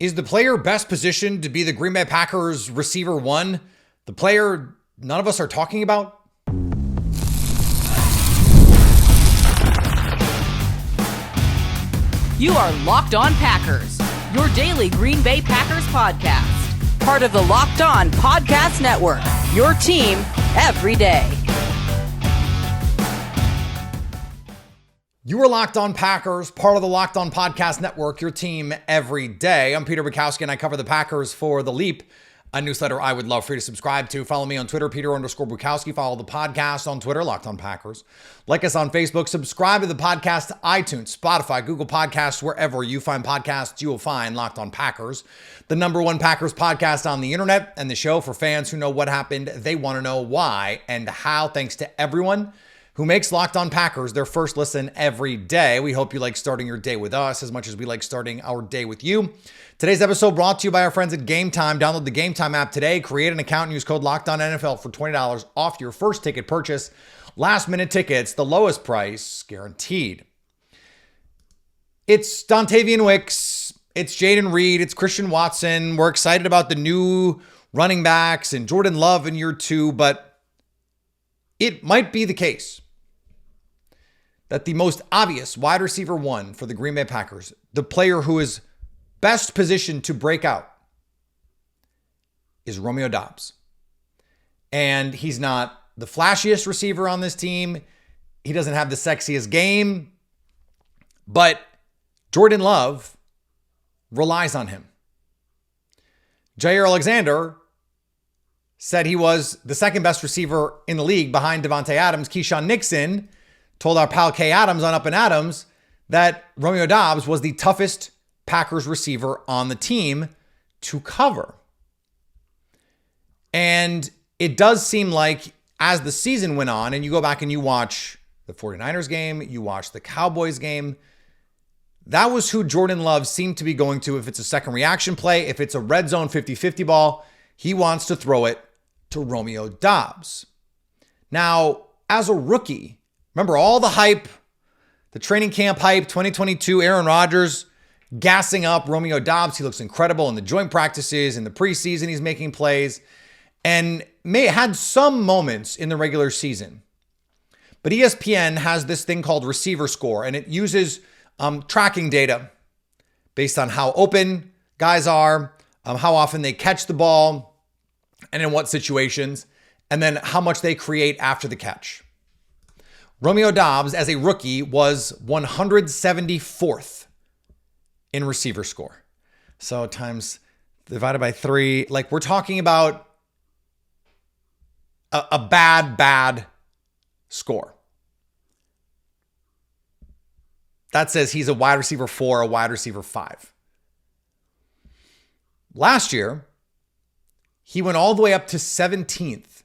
Is the player best positioned to be the Green Bay Packers receiver one? The player none of us are talking about? You are Locked On Packers, your daily Green Bay Packers podcast. Part of the Locked On Podcast Network, your team every day. You are Locked On Packers, part of the Locked On Podcast Network, your team every day. I'm Peter Bukowski, and I cover the Packers for The Leap, a newsletter I would love for you to subscribe to. Follow me on Twitter, Peter_Bukowski. Follow the podcast on Twitter, Locked On Packers. Like us on Facebook. Subscribe to the podcast to iTunes, Spotify, Google Podcasts, wherever you find podcasts, you will find Locked On Packers, the number one Packers podcast on the internet, and the show for fans who know what happened. They want to know why and how. Thanks to everyone who makes Locked On Packers their first listen every day. We hope you like starting your day with us as much as we like starting our day with you. Today's episode brought to you by our friends at Game Time. Download the Game Time app today. Create an account and use code LOCKEDONNFL for $20 off your first ticket purchase. Last minute tickets, the lowest price guaranteed. It's Dontavian Wicks. It's Jaden Reed. It's Christian Watson. We're excited about the new running backs and Jordan Love in year two, but it might be the case that the most obvious wide receiver one for the Green Bay Packers, the player who is best positioned to break out, is Romeo Doubs. And he's not the flashiest receiver on this team. He doesn't have the sexiest game, but Jordan Love relies on him. Jair Alexander said he was the second best receiver in the league behind Devontae Adams. Keyshawn Nixon told our pal Kay Adams on Up and Adams that Romeo Doubs was the toughest Packers receiver on the team to cover. And it does seem like as the season went on, and you go back and you watch the 49ers game, you watch the Cowboys game, that was who Jordan Love seemed to be going to. If it's a second reaction play, if it's a red zone 50-50 ball, he wants to throw it to Romeo Doubs. Now, as a rookie, remember all the hype, the training camp hype, 2022, Aaron Rodgers gassing up Romeo Doubs. He looks incredible in the joint practices, in the preseason, he's making plays, and had some moments in the regular season. But ESPN has this thing called receiver score, and it uses tracking data based on how open guys are, how often they catch the ball, and in what situations, and then how much they create after the catch. Romeo Doubs, as a rookie, was 174th in receiver score. So times divided by 3, like we're talking about a bad score. That says he's a wide receiver 4, a wide receiver 5. Last year, he went all the way up to 17th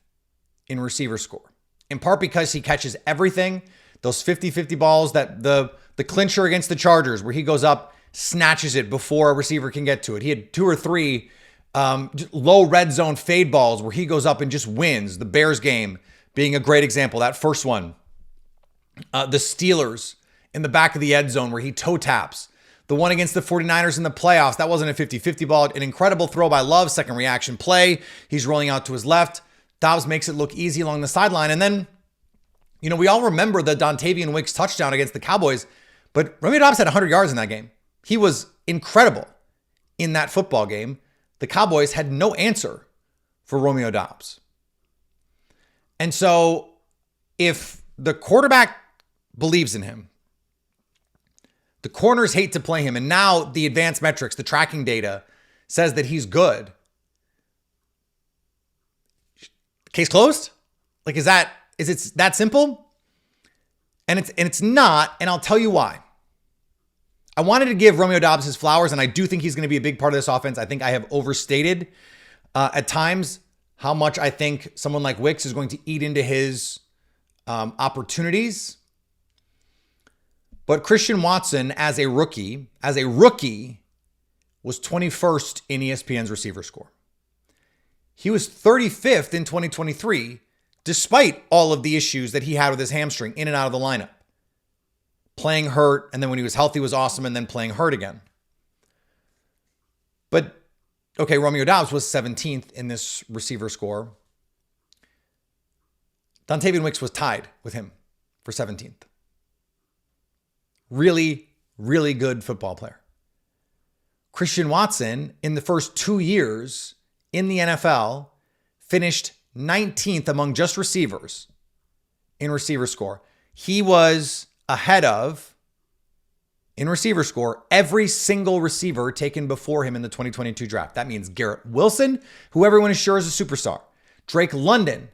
in receiver score, in part because he catches everything. Those 50-50 balls, that the clincher against the Chargers, where he goes up, snatches it before a receiver can get to it. He had 2 or 3 low red zone fade balls where he goes up and just wins. The Bears game being a great example. That first one, the Steelers in the back of the end zone where he toe taps. The one against the 49ers in the playoffs, that wasn't a 50-50 ball. An incredible throw by Love, second reaction play. He's rolling out to his left. Doubs makes it look easy along the sideline. And then, we all remember the Dontavian Wicks touchdown against the Cowboys, but Romeo Doubs had 100 yards in that game. He was incredible in that football game. The Cowboys had no answer for Romeo Doubs. And so if the quarterback believes in him, the corners hate to play him, and now the advanced metrics, the tracking data says that he's good. Case closed? Like, is it that simple? And it's not, and I'll tell you why. I wanted to give Romeo Doubs his flowers, and I do think he's going to be a big part of this offense. I think I have overstated at times how much I think someone like Wicks is going to eat into his opportunities. But Christian Watson, as a rookie, was 21st in ESPN's receiver score. He was 35th in 2023, despite all of the issues that he had with his hamstring in and out of the lineup. Playing hurt, and then when he was healthy was awesome, and then playing hurt again. But, okay, Romeo Doubs was 17th in this receiver score. Dontavian Wicks was tied with him for 17th. Really, really good football player. Christian Watson, in the first 2 years in the NFL, finished 19th among just receivers in receiver score. He was ahead of, in receiver score, every single receiver taken before him in the 2022 draft. That means Garrett Wilson, who everyone is sure is a superstar. Drake London,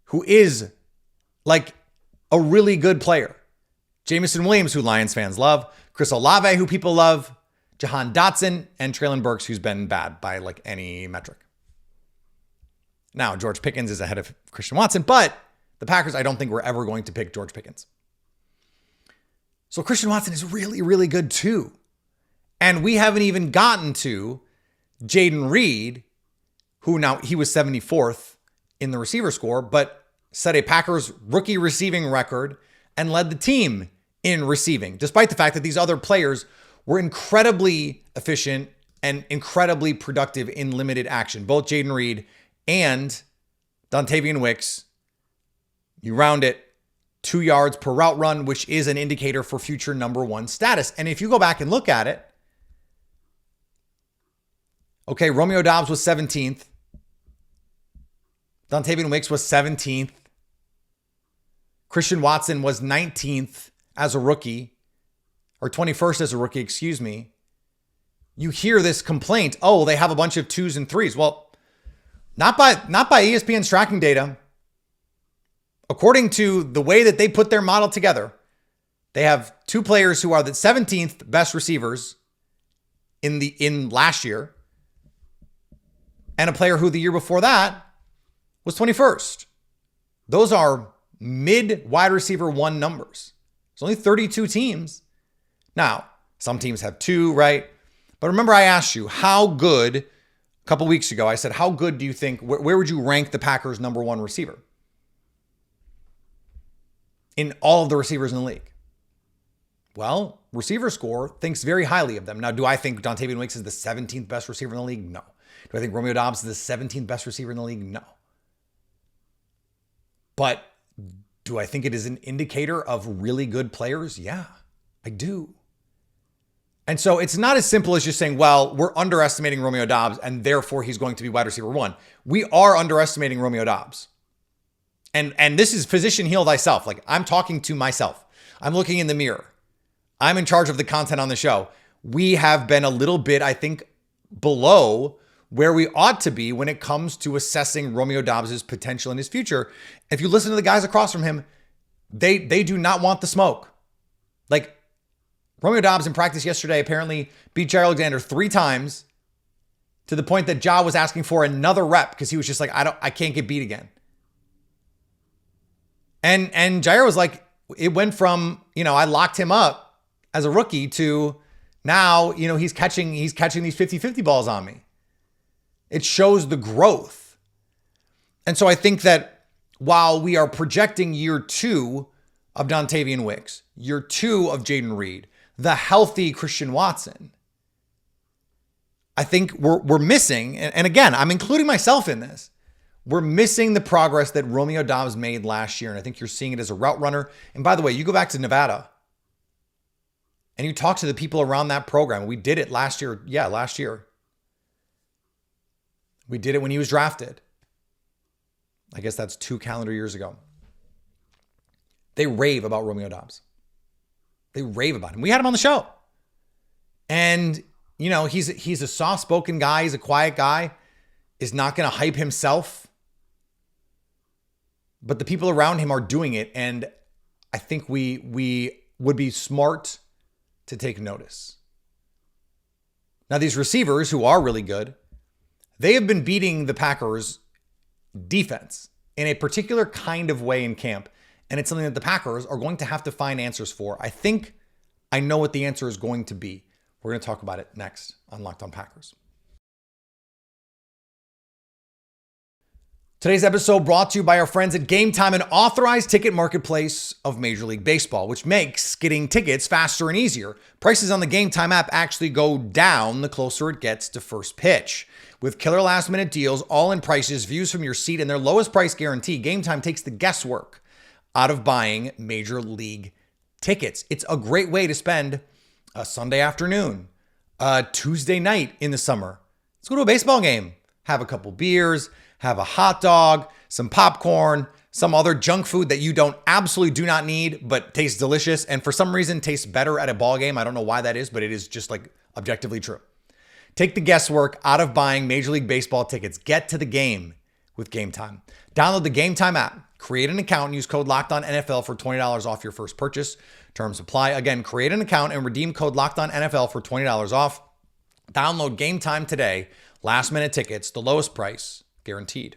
who is like a really good player. Jameson Williams, who Lions fans love. Chris Olave, who people love. Jahan Dotson, and Treylon Burks, who's been bad by like any metric. Now, George Pickens is ahead of Christian Watson, but the Packers, I don't think we're ever going to pick George Pickens. So Christian Watson is really, really good too. And we haven't even gotten to Jayden Reed, who now he was 74th in the receiver score, but set a Packers rookie receiving record and led the team in receiving, despite the fact that these other players were incredibly efficient and incredibly productive in limited action. Both Jayden Reed and Dontavian Wicks, you round it, 2 yards per route run, which is an indicator for future number one status. And if you go back and look at it, okay, Romeo Doubs was 17th. Dontavian Wicks was 17th. Christian Watson was 19th as a rookie, or 21st as a rookie, excuse me. You hear this complaint, oh, they have a bunch of 2s and 3s. Well, not by ESPN's tracking data. According to the way that they put their model together, they have 2 players who are the 17th best receivers in last year, and a player who the year before that was 21st. Those are mid wide receiver 1 numbers. There's only 32 teams. Now, some teams have 2, right? But remember I asked you how good, a couple weeks ago, I said, how good do you think, where would you rank the Packers' number 1 receiver in all of the receivers in the league? Well, Receiver Score thinks very highly of them. Now, do I think Dontavian Wicks is the 17th best receiver in the league? No. Do I think Romeo Doubs is the 17th best receiver in the league? No. But do I think it is an indicator of really good players? Yeah, I do. And so it's not as simple as just saying, well, we're underestimating Romeo Doubs and therefore he's going to be wide receiver 1. We are underestimating Romeo Doubs. And this is physician heal thyself. Like, I'm talking to myself. I'm looking in the mirror. I'm in charge of the content on the show. We have been a little bit, I think, below where we ought to be when it comes to assessing Romeo Doubs' potential in his future. If you listen to the guys across from him, they do not want the smoke. Like, Romeo Doubs in practice yesterday apparently beat Jair Alexander 3 times to the point that Ja was asking for another rep because he was just like, I can't get beat again. And Jair was like, it went from, I locked him up as a rookie to now, he's catching these 50-50 balls on me. It shows the growth. And so I think that while we are projecting year 2 of Dontavian Wicks, year 2 of Jayden Reed, the healthy Christian Watson, I think we're missing, and again, I'm including myself in this, we're missing the progress that Romeo Doubs made last year. And I think you're seeing it as a route runner. And by the way, you go back to Nevada and you talk to the people around that program. We did it last year. Yeah, last year. We did it when he was drafted. I guess that's 2 calendar years ago. They rave about Romeo Doubs. They rave about him. We had him on the show. And, he's a soft-spoken guy. He's a quiet guy. Is not going to hype himself. But the people around him are doing it. And I think we would be smart to take notice. Now, these receivers who are really good, they have been beating the Packers defense in a particular kind of way in camp. And it's something that the Packers are going to have to find answers for. I think I know what the answer is going to be. We're going to talk about it next on Locked On Packers. Today's episode brought to you by our friends at Game Time, an authorized ticket marketplace of Major League Baseball, which makes getting tickets faster and easier. Prices on the Game Time app actually go down the closer it gets to first pitch. With killer last-minute deals, all-in prices, views from your seat, and their lowest price guarantee, Game Time takes the guesswork out of buying Major League tickets. It's a great way to spend a Sunday afternoon, a Tuesday night in the summer. Let's go to a baseball game, have a couple beers, have a hot dog, some popcorn, some other junk food that you absolutely do not need, but tastes delicious and for some reason tastes better at a ball game. I don't know why that is, but it is just like objectively true. Take the guesswork out of buying Major League Baseball tickets. Get to the game with Game Time. Download the Game Time app, create an account, and use code LOCKEDONNFL for $20 off your first purchase. Terms apply. Again, create an account and redeem code LOCKEDONNFL for $20 off. Download Game Time today. Last minute tickets, the lowest price, guaranteed.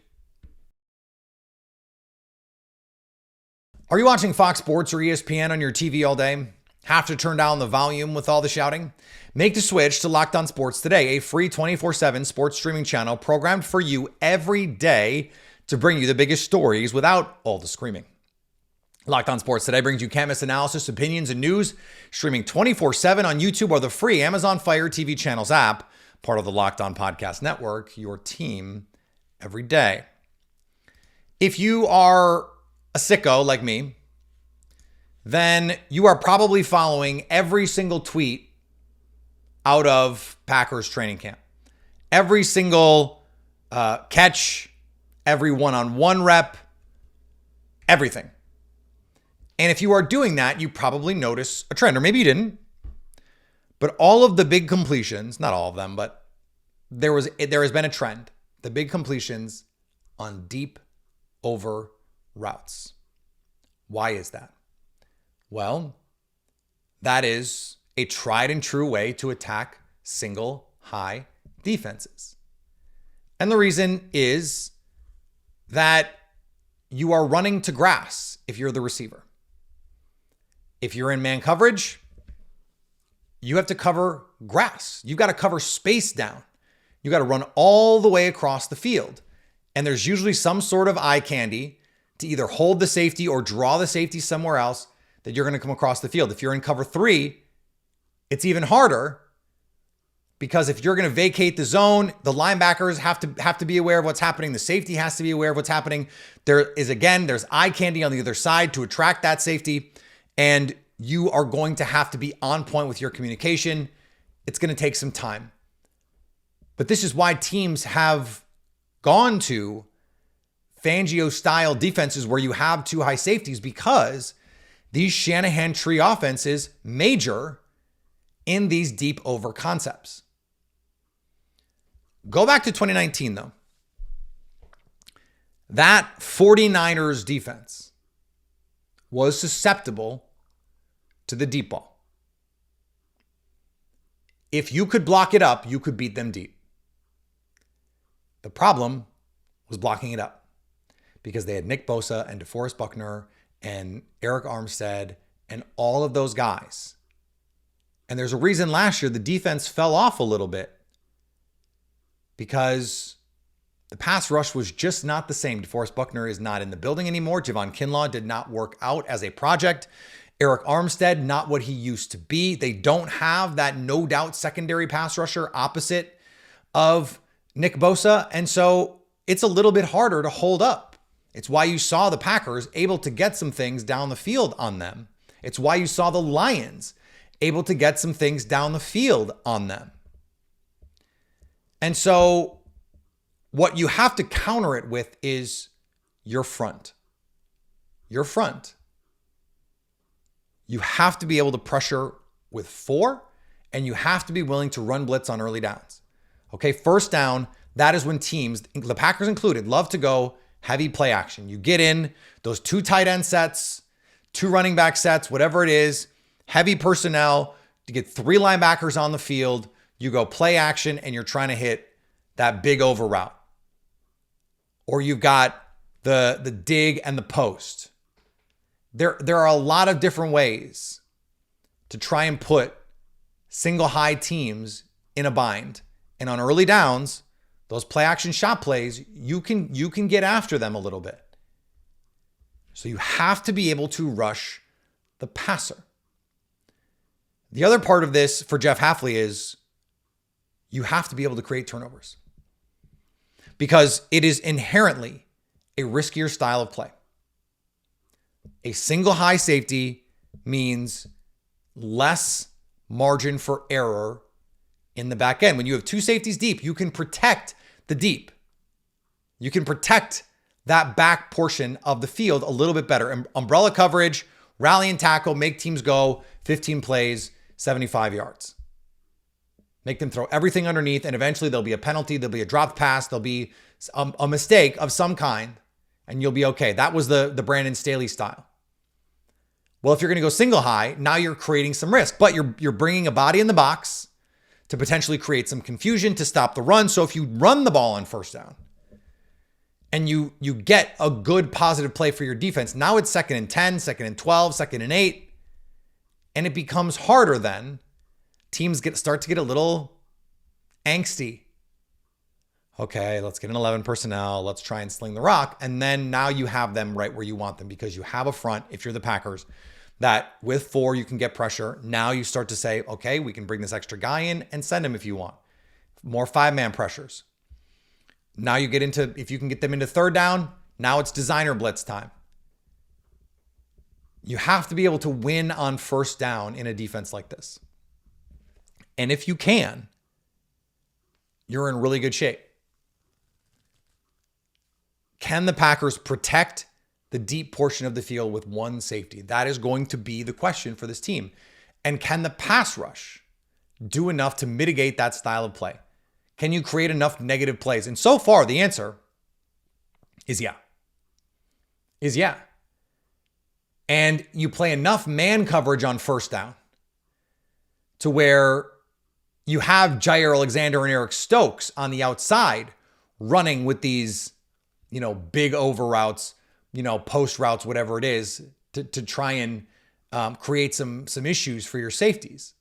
Are you watching Fox Sports or ESPN on your TV all day? Have to turn down the volume with all the shouting? Make the switch to Locked On Sports today, a free 24/7 sports streaming channel programmed for you every day to bring you the biggest stories without all the screaming. Locked On Sports today brings you canvas analysis, opinions, and news, streaming 24/7 on YouTube or the free Amazon Fire TV channels app, part of the Locked On Podcast Network, your team every day. If you are a sicko like me, then you are probably following every single tweet out of Packers training camp. Every single catch, every one-on-one rep, everything. And if you are doing that, you probably notice a trend, or maybe you didn't. But all of the big completions, not all of them, but there has been a trend. The big completions on deep over routes. Why is that? Well, that is a tried and true way to attack single high defenses. And the reason is that you are running to grass if you're the receiver. If you're in man coverage, you have to cover grass. You've got to cover space down. You got to run all the way across the field. And there's usually some sort of eye candy to either hold the safety or draw the safety somewhere else that you're going to come across the field. If you're in cover 3, it's even harder because if you're going to vacate the zone, the linebackers have to be aware of what's happening. The safety has to be aware of what's happening. There's eye candy on the other side to attract that safety, and you are going to have to be on point with your communication. It's going to take some time. But this is why teams have gone to Fangio-style defenses where you have 2 high safeties, because these Shanahan tree offenses major in these deep over concepts. Go back to 2019, though. That 49ers defense was susceptible to the deep ball. If you could block it up, you could beat them deep. The problem was blocking it up, because they had Nick Bosa and DeForest Buckner and Eric Armstead and all of those guys. And there's a reason last year the defense fell off a little bit, because the pass rush was just not the same. DeForest Buckner is not in the building anymore. Javon Kinlaw did not work out as a project. Eric Armstead, not what he used to be. They don't have that no doubt secondary pass rusher opposite of Nick Bosa. And so it's a little bit harder to hold up. It's why you saw the Packers able to get some things down the field on them. It's why you saw the Lions able to get some things down the field on them. And so what you have to counter it with is your front. Your front. You have to be able to pressure with 4, and you have to be willing to run blitz on early downs. Okay, first down, that is when teams, the Packers included, love to go heavy play action. You get in those 2 tight end sets, 2 running back sets, whatever it is, heavy personnel, you get 3 linebackers on the field, you go play action, and you're trying to hit that big over route. Or you've got the dig and the post. There are a lot of different ways to try and put single high teams in a bind. And on early downs, those play action shot plays, you can get after them a little bit. So you have to be able to rush the passer. The other part of this for Jeff Hafley is you have to be able to create turnovers because it is inherently a riskier style of play. A single high safety means less margin for error in the back end. When you have two safeties deep, you can protect the deep. You can protect that back portion of the field a little bit better. Umbrella coverage, rally and tackle, make teams go 15 plays, 75 yards. Make them throw everything underneath, and eventually there'll be a penalty, there'll be a dropped pass, there'll be a mistake of some kind, and you'll be okay. That was the Brandon Staley style. Well, if you're going to go single high, now you're creating some risk, but you're bringing a body in the box to potentially create some confusion to stop the run. So if you run the ball on first down and you get a good positive play for your defense, now it's 2nd and 10, 2nd and 12, 2nd and 8, and it becomes harder then. Teams start to get a little angsty. Okay, let's get an 11 personnel. Let's try and sling the rock. And then now you have them right where you want them because you have a front, if you're the Packers, that with 4, you can get pressure. Now you start to say, okay, we can bring this extra guy in and send him if you want. More 5-man pressures. Now you get into, if you can get them into 3rd down, now it's designer blitz time. You have to be able to win on first down in a defense like this. And if you can, you're in really good shape. Can the Packers protect the deep portion of the field with one safety? That is going to be the question for this team. And can the pass rush do enough to mitigate that style of play? Can you create enough negative plays? And so far, the answer is yeah. And you play enough man coverage on first down to where you have Jair Alexander and Eric Stokes on the outside running with these, big over routes, post routes, whatever it is, to try and create some issues for your safeties.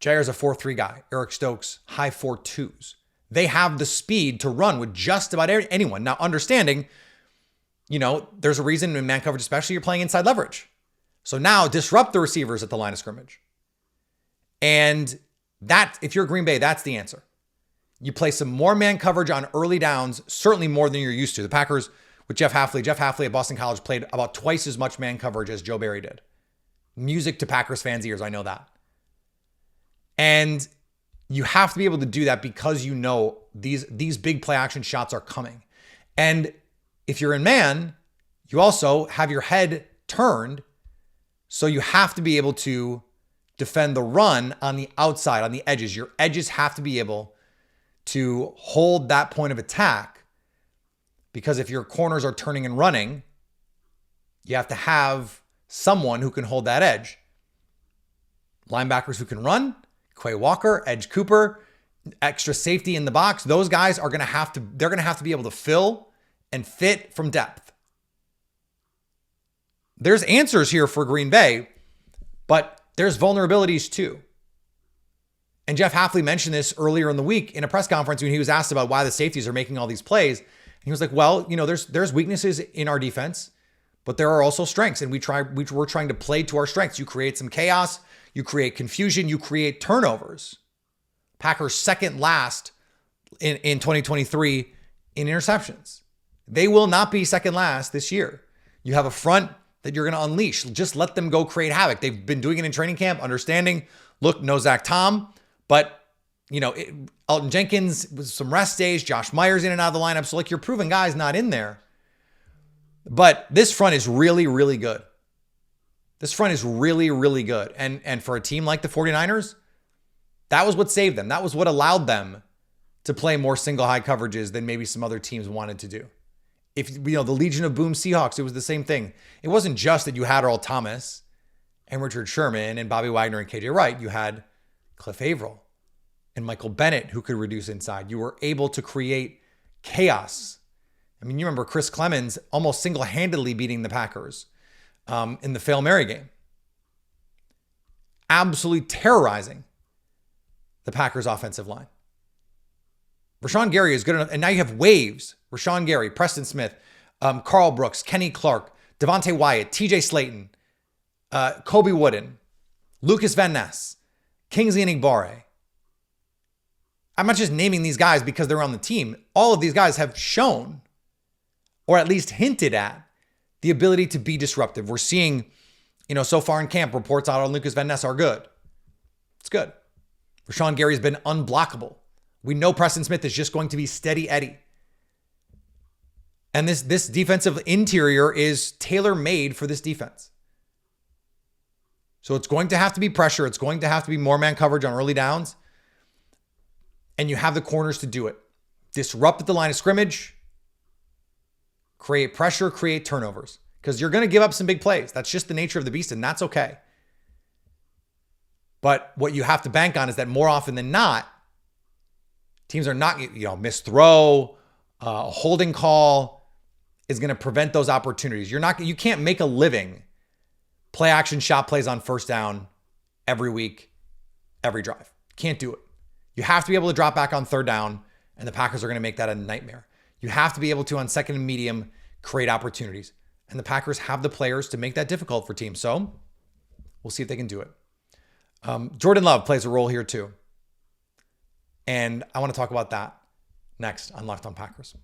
Jair's a 4.3 guy. Eric Stokes, high 4.2s. They have the speed to run with just about anyone. Now, understanding, there's a reason in man coverage, especially you're playing inside leverage. So now disrupt the receivers at the line of scrimmage. And that, if you're Green Bay, that's the answer. You play some more man coverage on early downs, certainly more than you're used to. The Packers with Jeff Hafley at Boston College played about twice as much man coverage as Joe Barry did. Music to Packers fans' ears, I know that. And you have to be able to do that because these big play action shots are coming. And if you're in man, you also have your head turned, so you have to be able to defend the run on the outside, on the edges. Your edges have to be able to hold that point of attack, because if your corners are turning and running, you have to have someone who can hold that edge. Linebackers who can run, Quay Walker, Edge Cooper, extra safety in the box. Those guys are going to have to be able to fill and fit from depth. There's answers here for Green Bay, but there's vulnerabilities too. And Jeff Hafley mentioned this earlier in the week in a press conference when he was asked about why the safeties are making all these plays. He was like, well, there's weaknesses in our defense, but there are also strengths, and we're trying to play to our strengths. You create some chaos, you create confusion, you create turnovers. Packers second last in 2023 in interceptions. They will not be second last this year. You have a front that you're going to unleash. Just let them go create havoc. They've been doing it in training camp, understanding, look, no Zach Tom, but Elton Jenkins with some rest days, Josh Myers in and out of the lineup. So your proven guy's not in there. But this front is really, really good. This front is really, really good. And for a team like the 49ers, that was what saved them. That was what allowed them to play more single high coverages than maybe some other teams wanted to do. If the Legion of Boom Seahawks, it was the same thing. It wasn't just that you had Earl Thomas and Richard Sherman and Bobby Wagner and KJ Wright. You had Cliff Averill and Michael Bennett who could reduce inside. You were able to create chaos. I mean, you remember Chris Clemens almost single-handedly beating the Packers in the Fail Mary game. Absolutely terrorizing the Packers offensive line. Rashawn Gary is good enough. And now you have waves. Rashawn Gary, Preston Smith, Carl Brooks, Kenny Clark, Devontae Wyatt, TJ Slayton, Kobe Wooden, Lucas Van Ness, Kingsley Enagbare. I'm not just naming these guys because they're on the team. All of these guys have shown, or at least hinted at, the ability to be disruptive. We're seeing, so far in camp, reports out on Lucas Van Ness are good. It's good. Rashawn Gary's been unblockable. We know Preston Smith is just going to be steady Eddie. And this defensive interior is tailor-made for this defense. So it's going to have to be pressure. It's going to have to be more man coverage on early downs. And you have the corners to do it. Disrupt at the line of scrimmage. Create pressure, create turnovers. Because you're going to give up some big plays. That's just the nature of the beast, and that's okay. But what you have to bank on is that more often than not, teams are not, missed throw, a holding call is going to prevent those opportunities. You can't make a living play action shot plays on first down every week, every drive. Can't do it. You have to be able to drop back on third down, and the Packers are going to make that a nightmare. You have to be able to, on second and medium, create opportunities. And the Packers have the players to make that difficult for teams. So we'll see if they can do it. Jordan Love plays a role here too. And I want to talk about that next on Locked On Packers.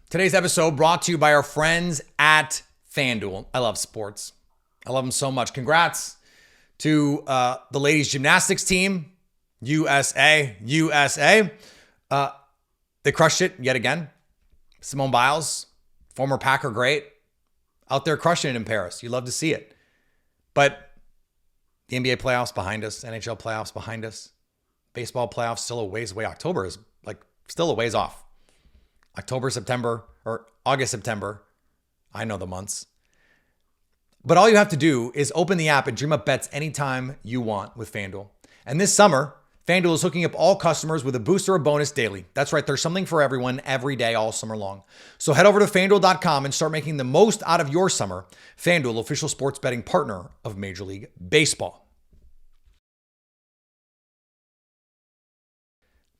Today's episode brought to you by our friends at FanDuel. I love sports. I love them so much. Congrats to the ladies gymnastics team, USA. They crushed it yet again. Simone Biles, former Packer great, out there crushing it in Paris. You love to see it. But the NBA playoffs behind us, NHL playoffs behind us, baseball playoffs still a ways away. October is still a ways off. October, September, or August, September. I know the months. But all you have to do is open the app and dream up bets anytime you want with FanDuel. And this summer, FanDuel is hooking up all customers with a boost or a bonus daily. That's right, there's something for everyone every day all summer long. So head over to FanDuel.com and start making the most out of your summer. FanDuel, official sports betting partner of Major League Baseball.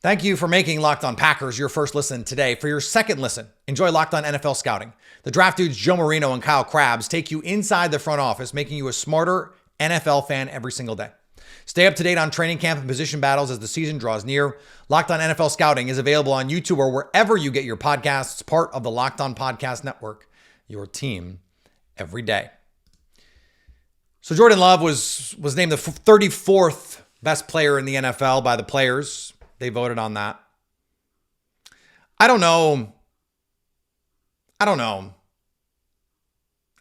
Thank you for making Locked On Packers your first listen today. For your second listen, enjoy Locked On NFL Scouting. The draft dudes Joe Marino and Kyle Krabs take you inside the front office, making you a smarter NFL fan every single day. Stay up to date on training camp and position battles as the season draws near. Locked On NFL Scouting is available on YouTube or wherever you get your podcasts. It's part of the Locked On Podcast Network, your team every day. So Jordan Love was named the 34th best player in the NFL by the players. They voted on that. I don't know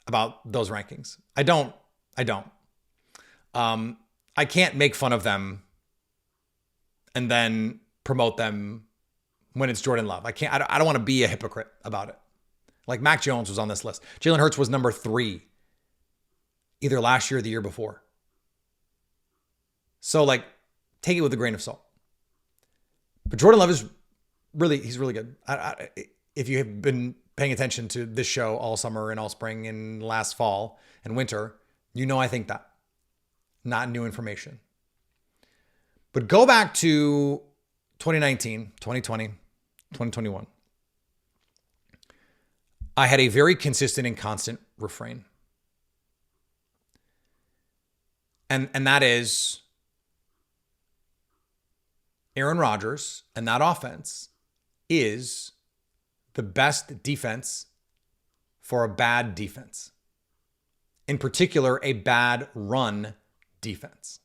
about those rankings. I don't. I can't make fun of them and then promote them when it's Jordan Love. I don't want to be a hypocrite about it. Like Mac Jones was on this list. Jalen Hurts was number 3, either last year or the year before. So take it with a grain of salt. But Jordan Love is he's really good. If you have been paying attention to this show all summer and all spring and last fall and winter, I think that. Not new information. But go back to 2019, 2020, 2021. I had a very consistent and constant refrain. And that is Aaron Rodgers and that offense is the best defense for a bad defense. In particular, a bad run defense.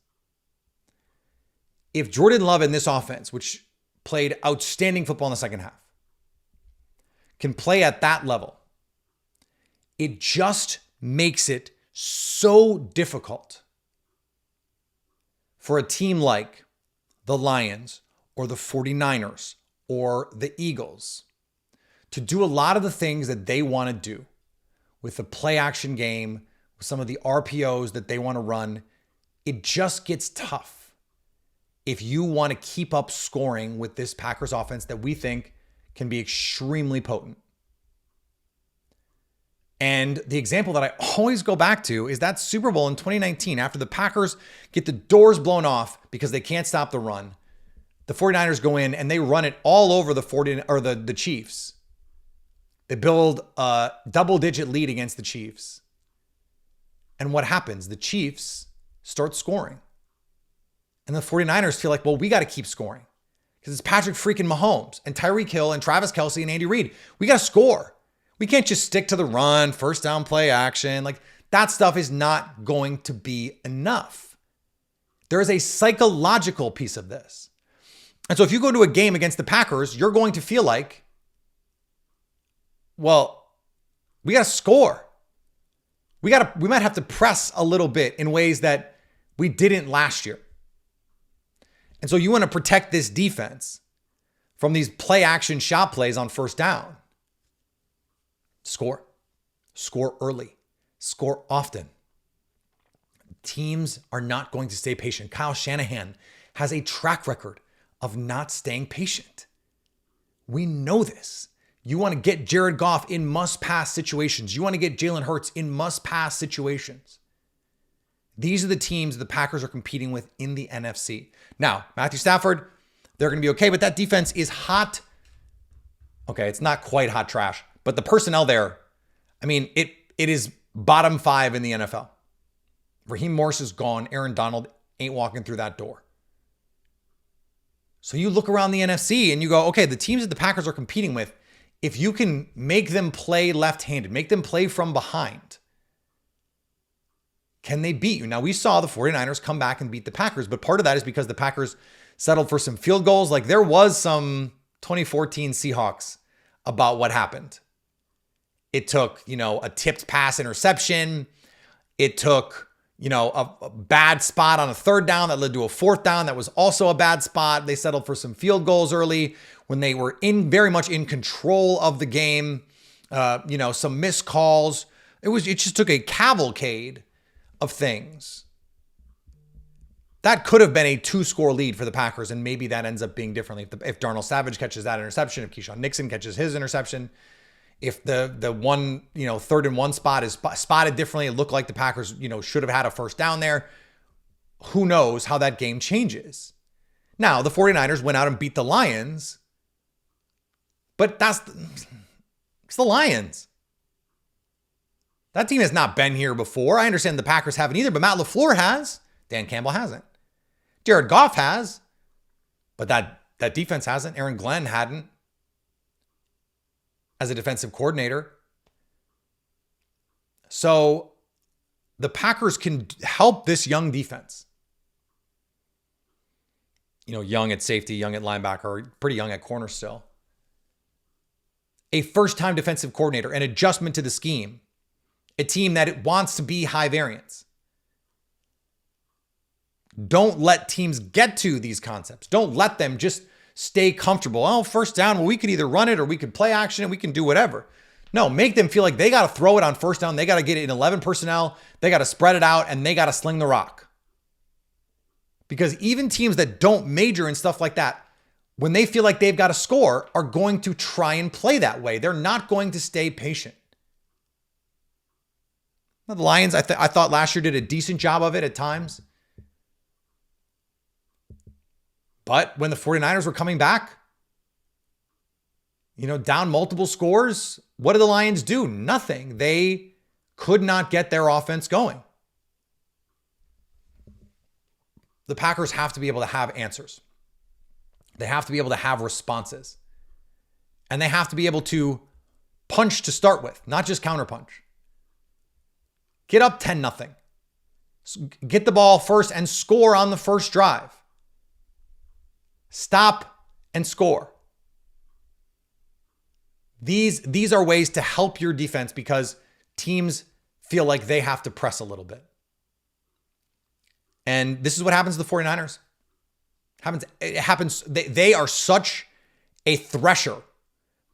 If Jordan Love in this offense, which played outstanding football in the second half, can play at that level, it just makes it so difficult for a team like the Lions or the 49ers or the Eagles to do a lot of the things that they want to do with the play action game, with some of the RPOs that they want to run. It just gets tough if you want to keep up scoring with this Packers offense that we think can be extremely potent. And the example that I always go back to is that Super Bowl in 2019, after the Packers get the doors blown off because they can't stop the run. The 49ers go in and they run it all over the Chiefs. They build a double-digit lead against the Chiefs. And what happens? The Chiefs start scoring. And the 49ers feel like, well, we got to keep scoring. Because it's Patrick freaking Mahomes and Tyreek Hill and Travis Kelce and Andy Reid. We got to score. We can't just stick to the run, first down play action. Like, that stuff is not going to be enough. There is a psychological piece of this. And so if you go to a game against the Packers, you're going to feel like, well, we got to score. We might have to press a little bit in ways that we didn't last year. And so you want to protect this defense from these play action shot plays on first down. Score. Score early. Score often. Teams are not going to stay patient. Kyle Shanahan has a track record of not staying patient. We know this. You want to get Jared Goff in must-pass situations. You want to get Jalen Hurts in must-pass situations. These are the teams the Packers are competing with in the NFC. Now, Matthew Stafford, they're going to be okay, but that defense is hot. Okay, it's not quite hot trash, but the personnel there, I mean, it is bottom 5 in the NFL. Raheem Morris is gone. Aaron Donald ain't walking through that door. So you look around the NFC and you go, okay, the teams that the Packers are competing with, if you can make them play left-handed, make them play from behind, can they beat you? Now, we saw the 49ers come back and beat the Packers, but part of that is because the Packers settled for some field goals. Like, there was some 2014 Seahawks about what happened. It took, a tipped pass interception. It took, a bad spot on a third down that led to a fourth down. That was also a bad spot. They settled for some field goals early when they were very much in control of the game. Some missed calls. It just took a cavalcade of things. That could have been a 2-score lead for the Packers, and maybe that ends up being differently. If Darnell Savage catches that interception, if Keyshawn Nixon catches his interception, if the one, 3rd and 1 spot is spotted differently, it looked like the Packers, should have had a first down there. Who knows how that game changes? Now, the 49ers went out and beat the Lions, but it's the Lions. That team has not been here before. I understand the Packers haven't either, but Matt LaFleur has. Dan Campbell hasn't. Jared Goff has, but that defense hasn't. Aaron Glenn hadn't as a defensive coordinator. So the Packers can help this young defense. Young at safety, young at linebacker, pretty young at corner still. A first-time defensive coordinator, an adjustment to the scheme. A team that it wants to be high variance. Don't let teams get to these concepts. Don't let them just stay comfortable. Oh, first down, well, we could either run it or we could play action and we can do whatever. No, make them feel like they got to throw it on first down. They got to get it in 11 personnel. They got to spread it out and they got to sling the rock. Because even teams that don't major in stuff like that, when they feel like they've got to score, are going to try and play that way. They're not going to stay patient. The Lions, I thought last year did a decent job of it at times. But when the 49ers were coming back, down multiple scores, what did the Lions do? Nothing. They could not get their offense going. The Packers have to be able to have answers. They have to be able to have responses. And they have to be able to punch to start with, not just counterpunch. Get up 10-0. Get the ball first and score on the first drive. Stop and score. These are ways to help your defense because teams feel like they have to press a little bit. And this is what happens to the 49ers. It happens. They are such a thresher.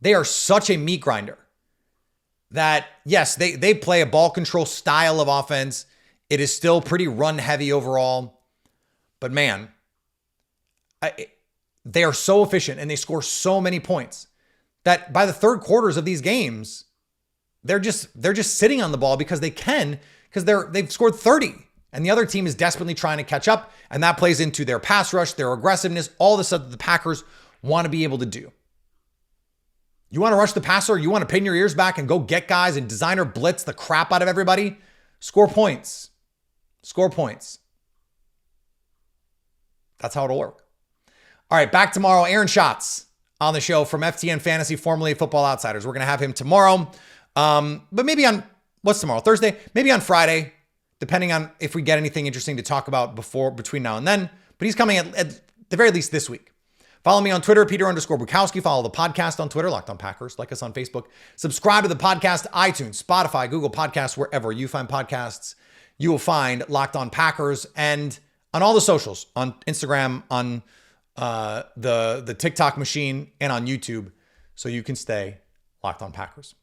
They are such a meat grinder that, yes, they play a ball control style of offense. It is still pretty run heavy overall. But man, they are so efficient and they score so many points that by the third quarters of these games, they're just sitting on the ball because they can, because they've scored 30. And the other team is desperately trying to catch up. And that plays into their pass rush, their aggressiveness, all the stuff that the Packers want to be able to do. You want to rush the passer? You want to pin your ears back and go get guys and designer blitz the crap out of everybody? Score points. Score points. That's how it'll work. All right, back tomorrow. Aaron Schatz on the show from FTN Fantasy, formerly Football Outsiders. We're going to have him tomorrow. But maybe on, what's tomorrow? Thursday? Maybe on Friday, depending on if we get anything interesting to talk about between now and then. But he's coming at the very least this week. Follow me on Twitter, Peter_Bukowski. Follow the podcast on Twitter, Locked On Packers. Like us on Facebook. Subscribe to the podcast, iTunes, Spotify, Google Podcasts, wherever you find podcasts. You will find Locked On Packers, and on all the socials, on Instagram, on the TikTok machine, and on YouTube, so you can stay Locked On Packers.